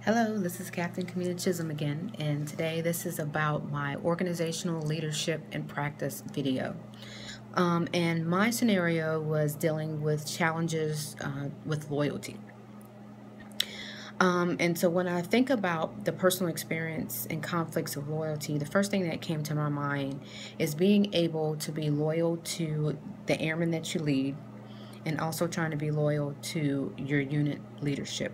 Hello, this is Captain Camila Chisholm again, and today this is about my organizational leadership and practice video. And my scenario was dealing with challenges with loyalty. And so when I think about the personal experience and conflicts of loyalty, the first thing that came to my mind is being able to be loyal to the airmen that you lead and also trying to be loyal to your unit leadership.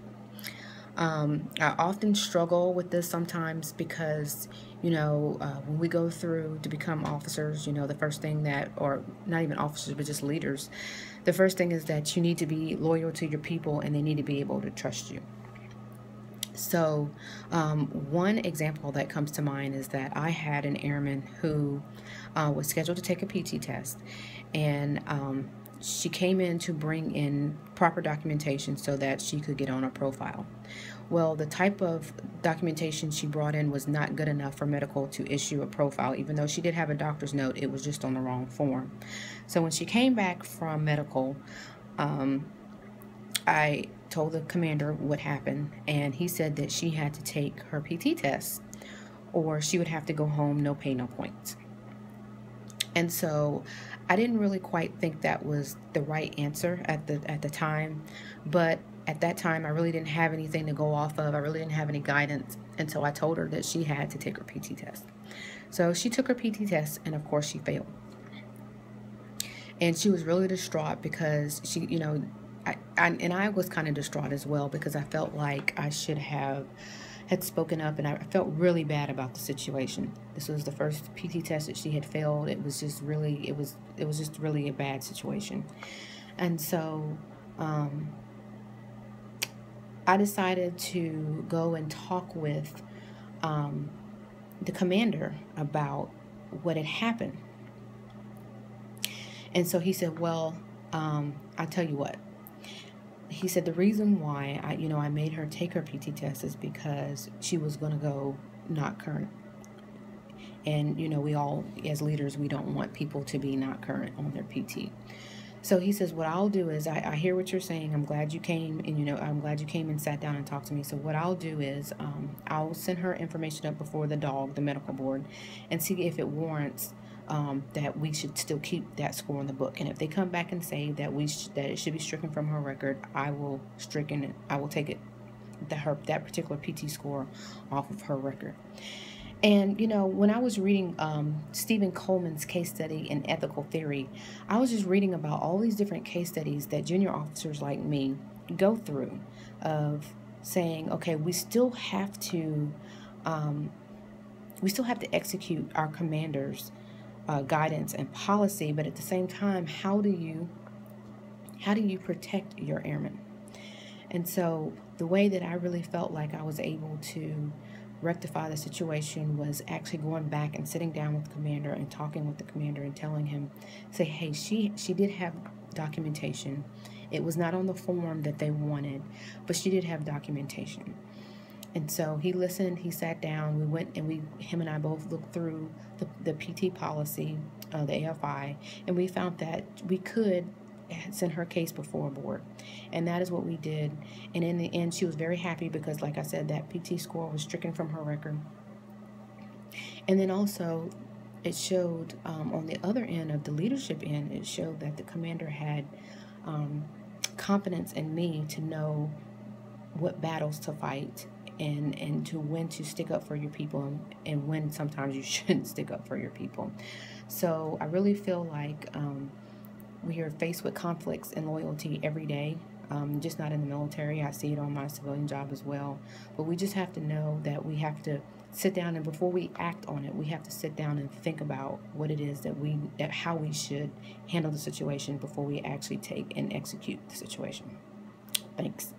I often struggle with this sometimes because, when we go through to become officers, the first thing that, or not even officers, but just leaders, the first thing is that you need to be loyal to your people and they need to be able to trust you. So one example that comes to mind is that I had an airman who was scheduled to take a PT test, and she came in to bring in proper documentation so that she could get on a profile. Well, the type of documentation she brought in was not good enough for medical to issue a profile. Even though she did have a doctor's note, it was just on the wrong form. So when she came back from medical, I told the commander what happened, and he said that she had to take her PT test or she would have to go home, no pay, no points. And so I didn't really quite think that was the right answer at the time, but at that time I really didn't have anything to go off of. I really didn't have any guidance, and so I told her that she had to take her PT test. So she took her PT test, and of course she failed. And she was really distraught because she, I was kind of distraught as well because I felt like I should had spoken up, and I felt really bad about the situation. This was the first PT test that she had failed. It was just really, it was just really a bad situation. And so I decided to go and talk with the commander about what had happened. And so he said, well, I'll tell you what. He said the reason why I made her take her PT test is because she was going to go not current. And, we all, as leaders, we don't want people to be not current on their PT. So he says, what I'll do is, I hear what you're saying. I'm glad you came, and, I'm glad you came and sat down and talked to me. So what I'll do is I'll send her information up before the medical board, and see if it warrants that we should still keep that score in the book. And if they come back and say that that it should be stricken from her record, I will take it, that particular PT score off of her record. And, when I was reading Stephen Coleman's case study in ethical theory, I was just reading about all these different case studies that junior officers like me go through, of saying, okay, we still have to execute our commander's guidance and policy, but at the same time, how do you protect your airmen? And so the way that I really felt like I was able to rectify the situation was actually going back and sitting down with the commander and talking with the commander and telling him, say, hey, she did have documentation. It was not on the form that they wanted, but she did have documentation. And so he listened, he sat down, we went and him and I both looked through the PT policy, the AFI, and we found that we could send her case before a board. And that is what we did. And in the end, she was very happy because, like I said, that PT score was stricken from her record. And then also, it showed on the other end of the leadership end, it showed that the commander had confidence in me to know what battles to fight, and to when to stick up for your people, and when sometimes you shouldn't stick up for your people. So I really feel like we are faced with conflicts and loyalty every day, just not in the military. I see it on my civilian job as well. But we just have to know that we have to sit down, and before we act on it, we have to sit down and think about what it is how we should handle the situation before we actually take and execute the situation. Thanks.